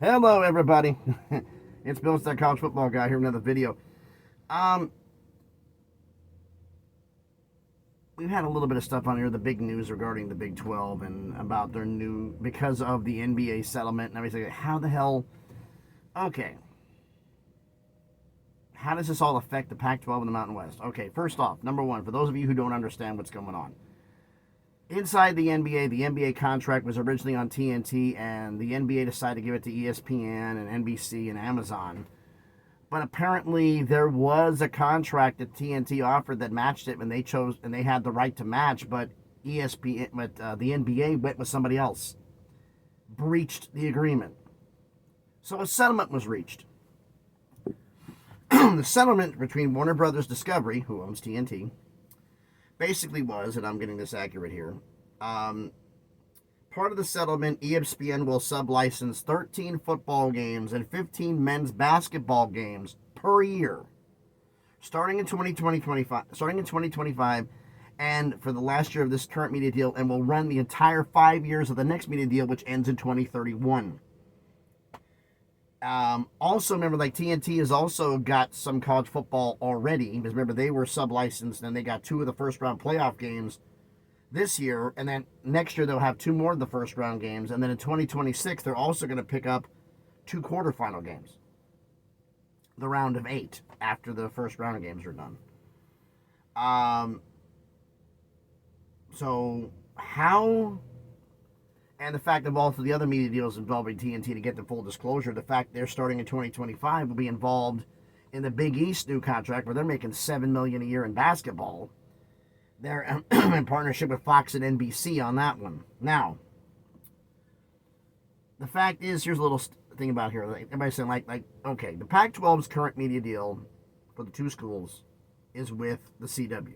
Hello, everybody. It's Bill's that college football guy here with another video. Um, we've had a little bit of stuff on here, the big news regarding the Big 12 and about their new, because of the NBA settlement and everything. How the hell? Okay. How does this all affect the Pac-12 and the Mountain West? Okay, first off, number one, for those of you who don't understand what's going on. Inside the NBA contract was originally on TNT, and the NBA decided to give it to ESPN and NBC and Amazon. But apparently, there was a contract that TNT offered that matched it, and they chose, and they had the right to match. But the NBA went with somebody else, breached the agreement. So a settlement was reached. The settlement between Warner Brothers Discovery, who owns TNT, basically was, and I'm getting this accurate here, part of the settlement, ESPN will sub-license 13 football games and 15 men's basketball games per year, starting in 2025, and for the last year of this current media deal, and will run the entire 5 years of the next media deal, which ends in 2031. Also, remember, like TNT has also got some college football already, because remember, they were sub-licensed, and they got 2 of the first-round playoff games this year, and then next year they'll have 2 more of the first-round games, and then in 2026, they're also going to pick up 2 quarterfinal games, the round of 8, after the first-round games are done. So, how... And the fact of also the other media deals involving TNT, to get the full disclosure, the fact they're starting in 2025 will be involved in the Big East new contract, where they're making $7 million a year in basketball. They're in partnership with Fox and NBC on that one. Now, the fact is, here's a little thing about here. Everybody's saying, okay, the Pac-12's current media deal for the 2 schools is with the CW.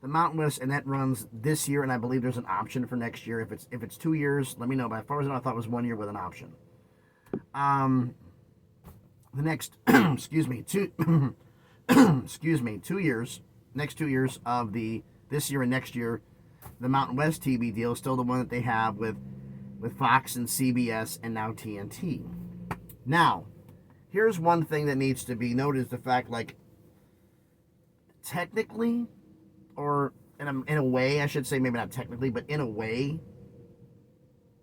The Mountain West, and that runs this year, and I believe there's an option for next year. If it's 2 years, let me know. But as far as I thought it was 1 year with an option. The next, excuse me, 2 years, next 2 years of this year and next year, the Mountain West TV deal is still the one that they have with Fox and CBS and now TNT. Now, here's one thing that needs to be noted: is the fact, technically, or in a way, I should say, maybe not technically, but in a way,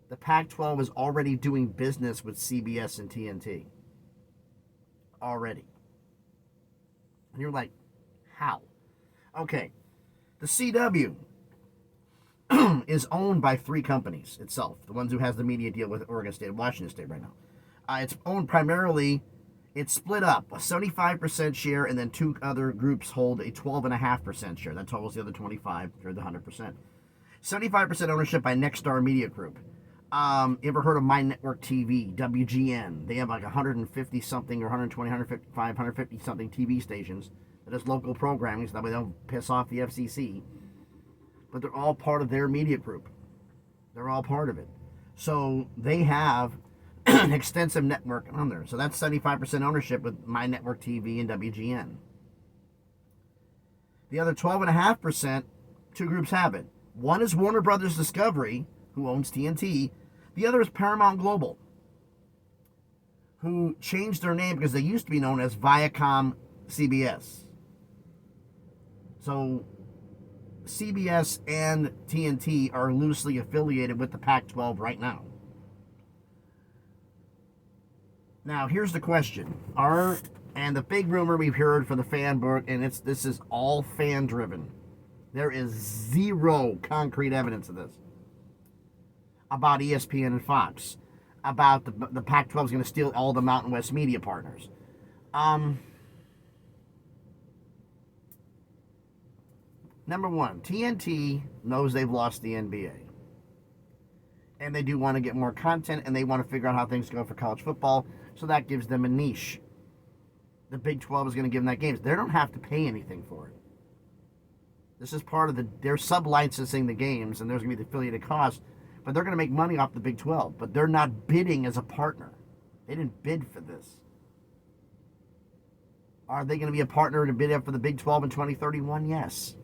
the Pac-12 is already doing business with CBS and TNT. Already. And you're like, how? Okay. The CW is owned by 3 companies itself. The ones who has the media deal with Oregon State and Washington State right now. It's owned primarily... It's split up, a 75% share, and then 2 other groups hold a 12.5% share. That totals the other 25, or the 100%. 75% ownership by Nexstar Media Group. You ever heard of My Network TV, WGN? They have like 150-something, or 120, 155, 150-something TV stations that has local programming, so that way they don't piss off the FCC. But they're all part of their media group. They're all part of it. So they have an extensive network on there. So that's 75% ownership with My Network TV and WGN. The other 12.5%, 2 groups have it. One is Warner Brothers Discovery, who owns TNT. The other is Paramount Global, who changed their name because they used to be known as Viacom CBS. So CBS and TNT are loosely affiliated with the Pac-12 right now. Now, here's the question. And the big rumor we've heard from the fan book, and this is all fan-driven. There is 0 concrete evidence of this. About ESPN and Fox. About the Pac-12 is going to steal all the Mountain West media partners. Number one, TNT knows they've lost the NBA. And they do want to get more content, and they want to figure out how things go for college football. So that gives them a niche. The Big 12 is going to give them that games. They don't have to pay anything for it. This is part of they're sub-licensing the games, and there's going to be the affiliated costs, but they're going to make money off the Big 12. But they're not bidding as a partner. They didn't bid for this. Are they going to be a partner to bid up for the Big 12 in 2031? Yes.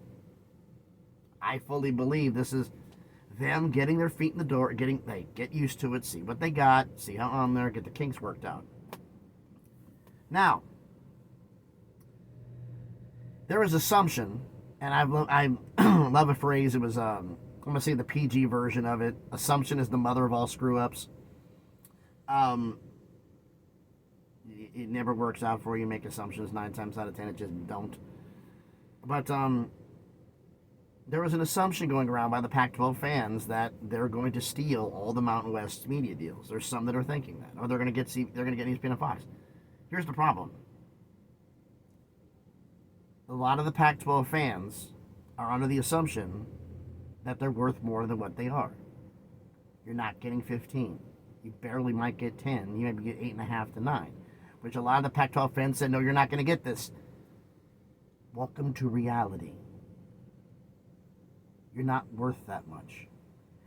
I fully believe this is them getting their feet in the door, get used to it, see what they got, see how on there, get the kinks worked out. Now, there is assumption, and I love a phrase. It was I'm gonna say the PG version of it. Assumption is the mother of all screw ups. It never works out for you. Make assumptions 9 times out of 10. It just don't. But there was an assumption going around by the Pac-12 fans that they're going to steal all the Mountain West media deals. There's some that are thinking that, or they're going to get ESPN and Fox. Here's the problem: a lot of the Pac-12 fans are under the assumption that they're worth more than what they are. You're not getting 15. You barely might get 10. You maybe get 8.5 to 9, which a lot of the Pac-12 fans said, no, you're not going to get this. Welcome to reality. You're not worth that much.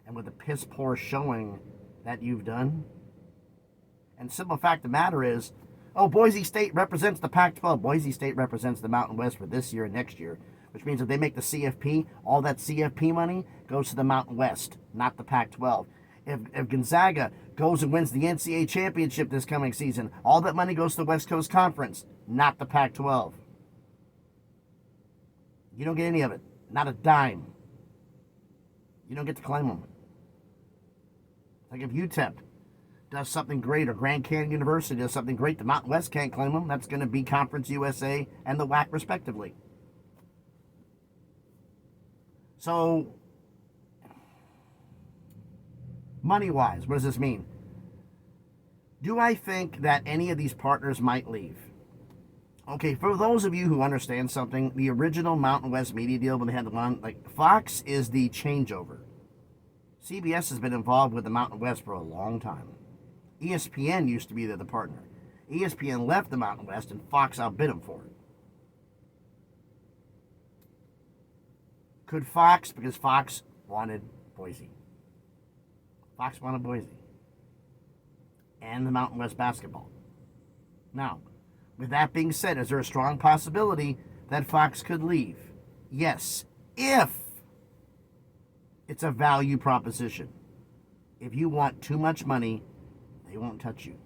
And with the piss poor showing that you've done, and simple fact of the matter is, oh, Boise State represents the Pac-12. Boise State represents the Mountain West for this year and next year, which means if they make the CFP, all that CFP money goes to the Mountain West, not the Pac-12. If Gonzaga goes and wins the NCAA championship this coming season, all that money goes to the West Coast Conference, not the Pac-12. You don't get any of it, not a dime. You don't get to claim them. Like if UTEP does something great, or Grand Canyon University does something great, the Mountain West can't claim them. That's going to be Conference USA and the WAC respectively. So, money-wise, what does this mean? Do I think that any of these partners might leave? Okay, for those of you who understand something, the original Mountain West media deal, when they had the one, like Fox is the changeover. CBS has been involved with the Mountain West for a long time. ESPN used to be the partner. ESPN left the Mountain West and Fox outbid them for it. Could Fox, because Fox wanted Boise. Fox wanted Boise. And the Mountain West basketball. Now, with that being said, is there a strong possibility that Fox could leave? Yes, if it's a value proposition. If you want too much money, they won't touch you.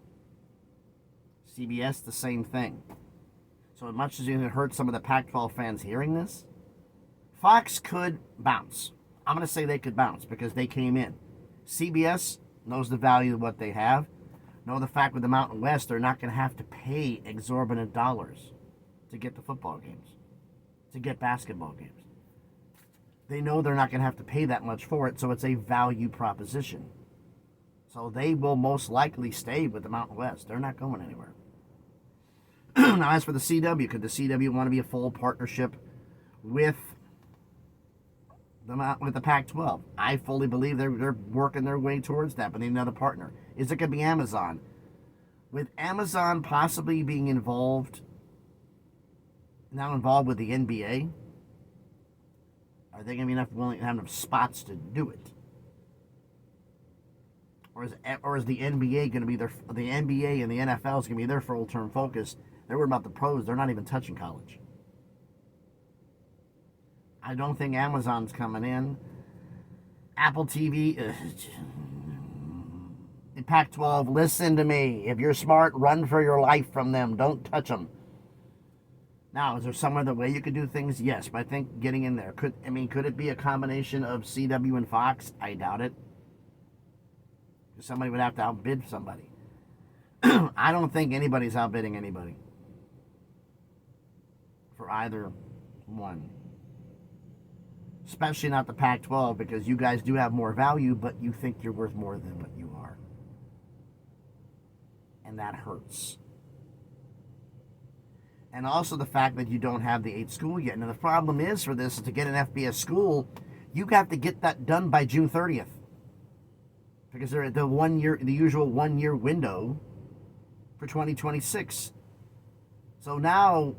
CBS, the same thing. So as much as it hurts some of the Pac-12 fans hearing this, Fox could bounce. I'm going to say they could bounce because they came in. CBS knows the value of what they have. Know the fact with the Mountain West, they're not going to have to pay exorbitant dollars to get the football games, to get basketball games. They know they're not going to have to pay that much for it, so it's a value proposition. So they will most likely stay with the Mountain West. They're not going anywhere. Now, as for the CW, could the CW want to be a full partnership with the Pac-12? I fully believe they're working their way towards that, but they need another partner. Is it going to be Amazon? With Amazon possibly being now involved with the NBA, are they going to be willing to have enough spots to do it? Or is the NBA going to be the NBA and the NFL is going to be their full-term focus? They're worried about the pros. They're not even touching college. I don't think Amazon's coming in. Apple TV. In Pac-12, listen to me. If you're smart, run for your life from them. Don't touch them. Now, is there some other way you could do things? Yes, but I think getting in there. Could it be a combination of CW and Fox? I doubt it. Somebody would have to outbid somebody. I don't think anybody's outbidding anybody for either one. Especially not the Pac-12, because you guys do have more value, but you think you're worth more than what you are. And that hurts. And also the fact that you don't have the 8 school yet. Now the problem is for this is to get an FBS school, you have to get that done by June 30th. Because they're at the usual 1 year window for 2026. So now,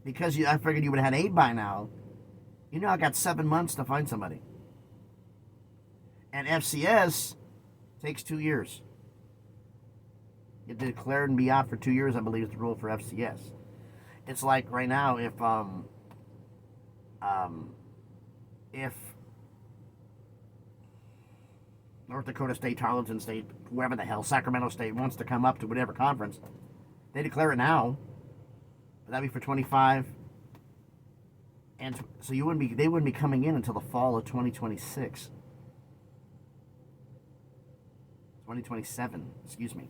because I figured you would have had 8 by now, I got 7 months to find somebody. And FCS takes 2 years. You have to declare and be out for 2 years, I believe, is the rule for FCS. It's like right now, if North Dakota State, Tarleton State, whoever the hell, Sacramento State wants to come up to whatever conference, they declare it now. But that'd be for 25. And so they wouldn't be coming in until the fall of 2026. 2027, excuse me.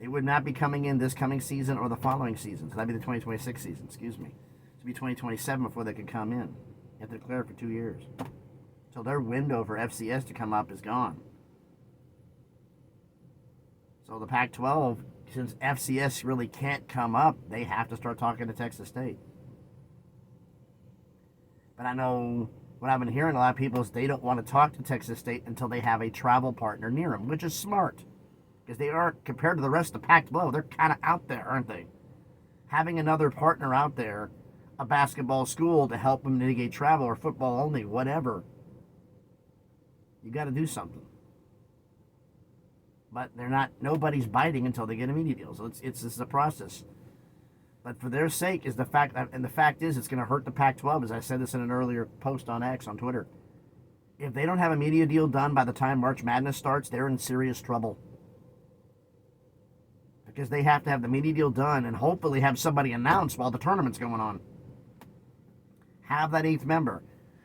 They would not be coming in this coming season or the following season. So that'd be the 2026 season, excuse me. It'd be 2027 before they could come in. You have to declare it for 2 years. So their window for FCS to come up is gone. So the Pac-12, since FCS really can't come up, they have to start talking to Texas State. But I know what I've been hearing a lot of people is they don't want to talk to Texas State until they have a travel partner near them, which is smart. Because they are, compared to the rest of the Pac-12, they're kind of out there, aren't they? Having another partner out there, a basketball school to help them mitigate travel or football only, whatever. You got to do something. But nobody's biting until they get a media deal. So it's a process. But for their sake is the fact that, and the fact is it's going to hurt the Pac-12, as I said this in an earlier post on X on Twitter. If they don't have a media deal done by the time March Madness starts, they're in serious trouble. Because they have to have the media deal done and hopefully have somebody announced while the tournament's going on. Have that 8th member.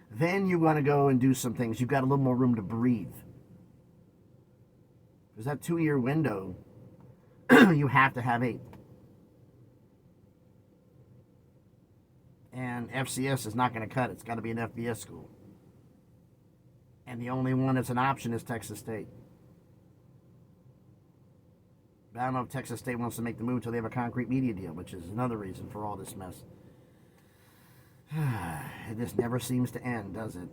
Then you want to go and do some things. You've got a little more room to breathe. Because that 2-year window, you have to have 8. And FCS is not going to cut it. It's got to be an FBS school. And the only one that's an option is Texas State. But I don't know if Texas State wants to make the move until they have a concrete media deal, which is another reason for all this mess. It just never seems to end, does it?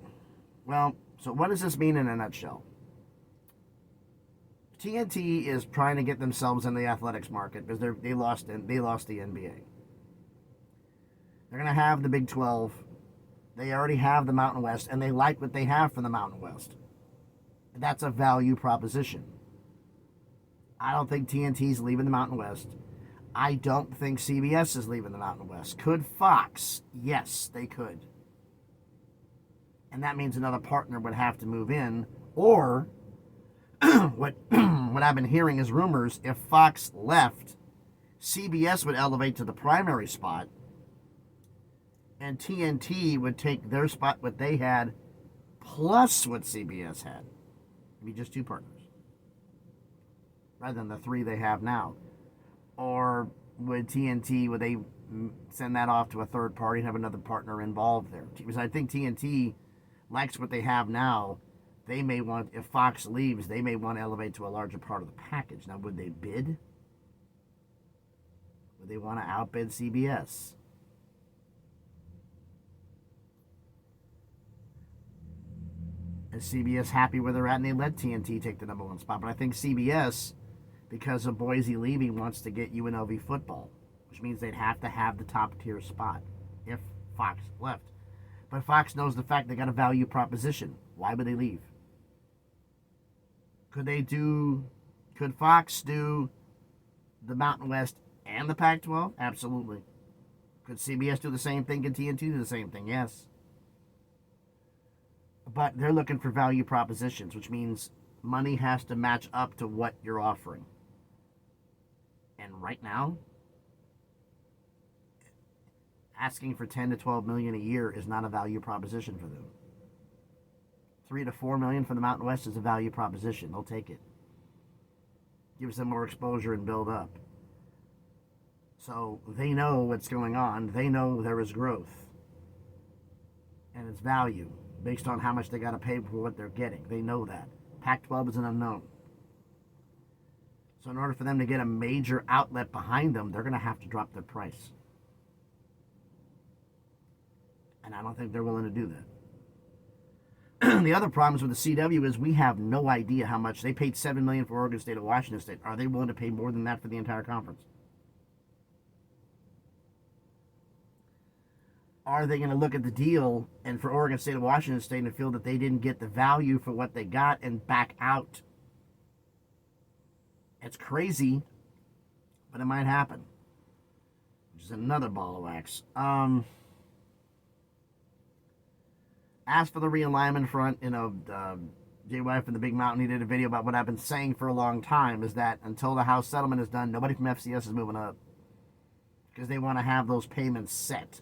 Well, so what does this mean in a nutshell? TNT is trying to get themselves in the athletics market because they lost the NBA. They're going to have the Big 12. They already have the Mountain West, and they like what they have from the Mountain West. That's a value proposition. I don't think TNT's leaving the Mountain West. I don't think CBS is leaving the Mountain West. Could Fox? Yes, they could. And that means another partner would have to move in. Or, what I've been hearing is rumors, if Fox left, CBS would elevate to the primary spot, and TNT would take their spot, what they had, plus what CBS had. It'd be just 2 partners, rather than the 3 they have now. Or would they send that off to a third party and have another partner involved there? Because I think TNT likes what they have now. They may want, if Fox leaves, they may want to elevate to a larger part of the package. Now, would they bid? Would they want to outbid CBS? Is CBS happy where they're at, and they let TNT take the #1 spot? But I think CBS, because of Boise leaving, wants to get UNLV football, which means they'd have to have the top tier spot if Fox left. But Fox knows the fact they got a value proposition. Why would they leave? Could Fox do the Mountain West and the Pac-12? Absolutely. Could CBS do the same thing? Could TNT do the same thing? Yes. But they're looking for value propositions, which means money has to match up to what you're offering. And right now, asking for 10 to 12 million a year is not a value proposition for them. 3 to 4 million for the Mountain West is a value proposition. They'll take it. Gives them more exposure and build up. So they know what's going on. They know there is growth. And it's value based on how much they got to pay for what they're getting. They know that. Pac-12 is an unknown. So in order for them to get a major outlet behind them, they're going to have to drop their price. And I don't think they're willing to do that. The other problems with the CW is we have no idea how much. They paid $7 million for Oregon State and Washington State. Are they willing to pay more than that for the entire conference? Are they going to look at the deal and for Oregon State and Washington State and feel that they didn't get the value for what they got and back out? It's crazy, but it might happen. Which is another ball of wax. As for the realignment front, Jay Wife and the Big Mountain, he did a video about what I've been saying for a long time, is that until the House settlement is done, nobody from FCS is moving up. Because they want to have those payments set.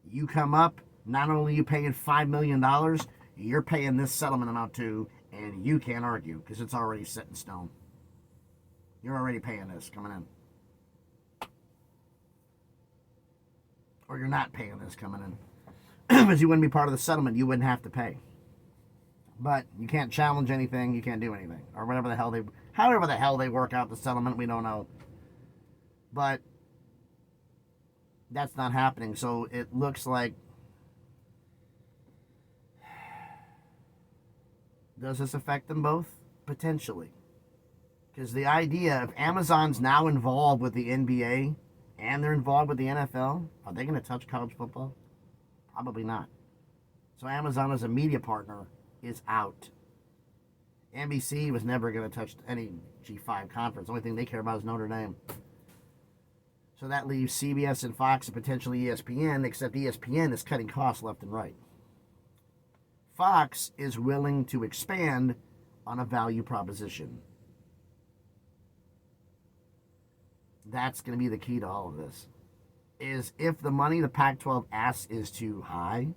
You come up, not only are you paying $5 million, you're paying this settlement amount too, and you can't argue because it's already set in stone. You're already paying this coming in. Or you're not paying this coming in. Because you wouldn't be part of the settlement, you wouldn't have to pay. But you can't challenge anything, you can't do anything. Or whatever the hell however the hell they work out the settlement, we don't know. But that's not happening, so it looks like, does this affect them both? Potentially. Because the idea, if Amazon's now involved with the NBA and they're involved with the NFL, are they going to touch college football? Probably not. So Amazon as a media partner is out. NBC was never going to touch any G5 conference. The only thing they care about is Notre Dame. So that leaves CBS and Fox and potentially ESPN, except ESPN is cutting costs left and right. Fox is willing to expand on a value proposition. That's going to be the key to all of this. Is if the money the Pac-12 asks is too high,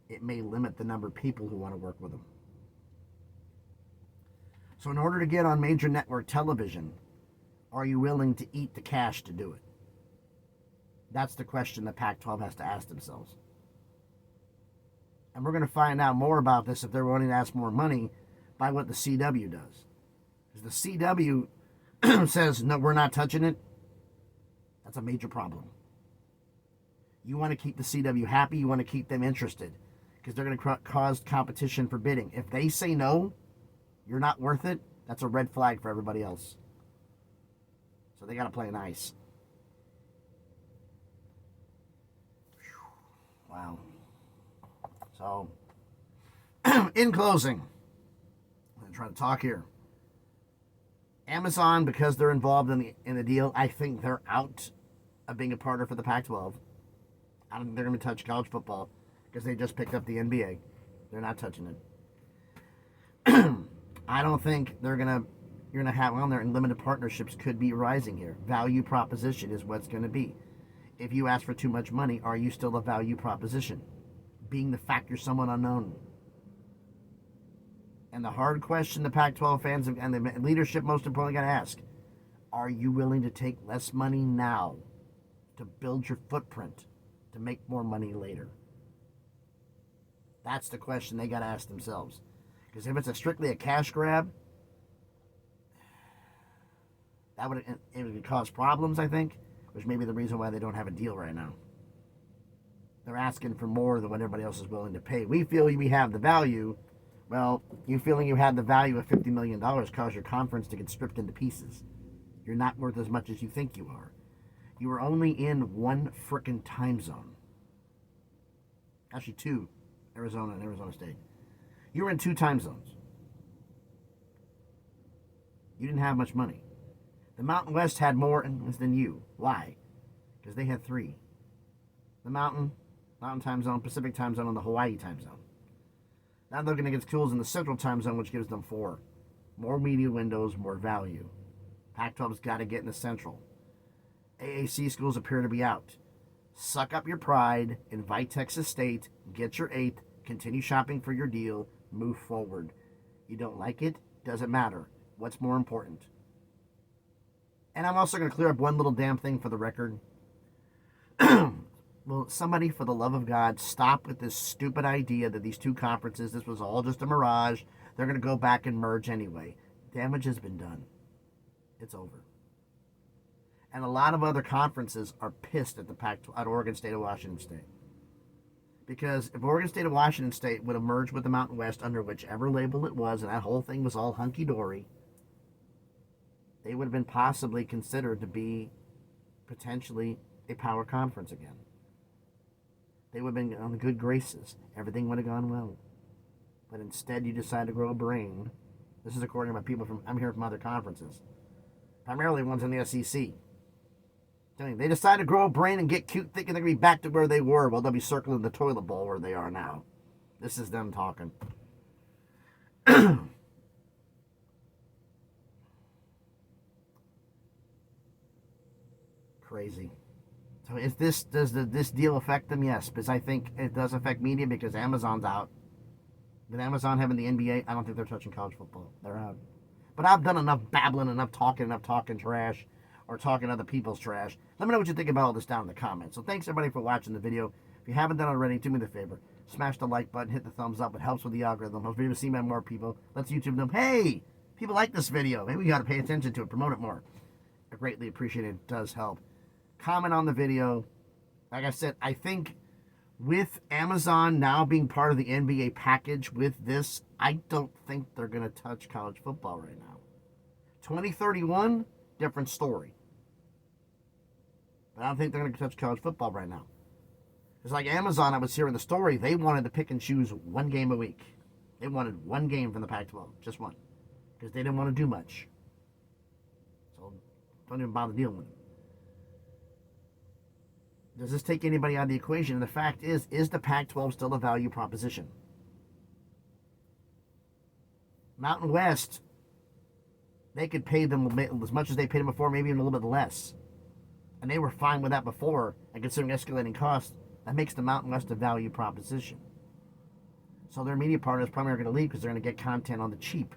it may limit the number of people who want to work with them. So in order to get on major network television, are you willing to eat the cash to do it? That's the question the Pac-12 has to ask themselves. And we're going to find out more about this if they're willing to ask more money by what the CW does. Because the CW says, no, we're not touching it. That's a major problem. You want to keep the CW happy. You want to keep them interested. Because they're going to cause competition for bidding. If they say no, you're not worth it, that's a red flag for everybody else. So they got to play nice. Wow. So, in closing, I'm going to try to talk here. Amazon, because they're involved in the deal, I think they're out of being a partner for the Pac-12. I don't think they're going to touch college football because they just picked up the NBA. They're not touching it. I don't think you're going to have on there, and limited partnerships could be rising here. Value proposition is what's going to be. If you ask for too much money, are you still a value proposition? Being the fact you're somewhat unknown. And the hard question the Pac-12 fans and the leadership most importantly got to ask, are you willing to take less money now to build your footprint to make more money later? That's the question they got to ask themselves. Because if it's strictly a cash grab, it would cause problems, I think, which may be the reason why they don't have a deal right now. They're asking for more than what everybody else is willing to pay. We feel we have the value. Well, you feeling you have the value of $50 million caused your conference to get stripped into pieces. You're not worth as much as you think you are. You are only in one frickin' time zone. Actually, two. Arizona and Arizona State. You were in two time zones. You didn't have much money. The Mountain West had more than you. Why? Because they had three. The Mountain time zone, Pacific time zone, and the Hawaii time zone. Now they're going to get schools in the Central time zone, which gives them four. More media windows, more value. Pac-12's got to get in the Central. AAC schools appear to be out. Suck up your pride, invite Texas State, get your eighth, continue shopping for your deal, move forward. You don't like it? Doesn't matter. What's more important? And I'm also going to clear up one little damn thing for the record. Well, somebody, for the love of God, stop with this stupid idea that these two conferences, this was all just a mirage. They're going to go back and merge anyway. Damage has been done. It's over. And a lot of other conferences are pissed at the Pac-12, at Oregon State and Washington State. Because if Oregon State and Washington State would have merged with the Mountain West under whichever label it was, and that whole thing was all hunky-dory, they would have been possibly considered to be potentially a power conference again. They would have been on good graces. Everything would have gone well. But instead, you decide to grow a brain. This is according to my people I'm hearing from other conferences. Primarily ones in the SEC. They decide to grow a brain and get cute, thinking they're going to be back to where they were. Well, they'll be circling the toilet bowl where they are now. This is them talking. Crazy. So does this deal affect them? Yes, because I think it does affect media because Amazon's out. With Amazon having the NBA, I don't think they're touching college football. They're out. But I've done enough babbling, enough talking trash, or talking other people's trash. Let me know what you think about all this down in the comments. So thanks everybody for watching the video. If you haven't done it already, do me the favor. Smash the like button, hit the thumbs up. It helps with the algorithm. Helps video seen by more people. Lets YouTube know, hey, people like this video. Maybe we got to pay attention to it, promote it more. I greatly appreciate it. It does help. Comment on the video. Like I said, I think with Amazon now being part of the NBA package with this, I don't think they're going to touch college football right now. 2031, different story. But I don't think they're going to touch college football right now. It's like Amazon, I was hearing the story, they wanted to pick and choose one game a week. They wanted one game from the Pac-12, just one. Because they didn't want to do much. So don't even bother dealing with it. Does this take anybody out of the equation? And the fact is the Pac-12 still a value proposition? Mountain West, they could pay them as much as they paid them before, maybe even a little bit less. And they were fine with that before, and considering escalating costs, that makes the Mountain West a value proposition. So their media partners probably are going to leave because they're going to get content on the cheap.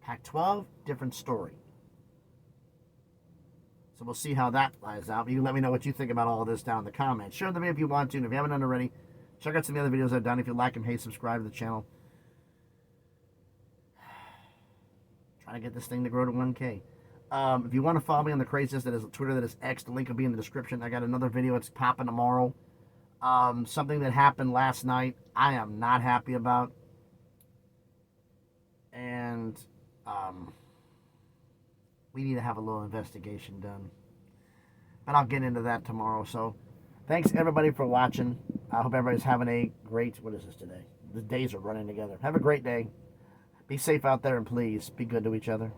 Pac-12, different story. So we'll see how that lies out. You can let me know what you think about all of this down in the comments. Share the video if you want to, and if you haven't done already, check out some of the other videos I've done. If you like them, hey, subscribe to the channel. Trying to get this thing to grow to 1K. If you want to follow me on the craziness that is Twitter, that is X, the link will be in the description. I got another video. It's popping tomorrow. Something that happened last night I am not happy about. And we need to have a little investigation done. And I'll get into that tomorrow. So thanks everybody for watching. I hope everybody's having a great, what is this today? The days are running together. Have a great day. Be safe out there, and please be good to each other.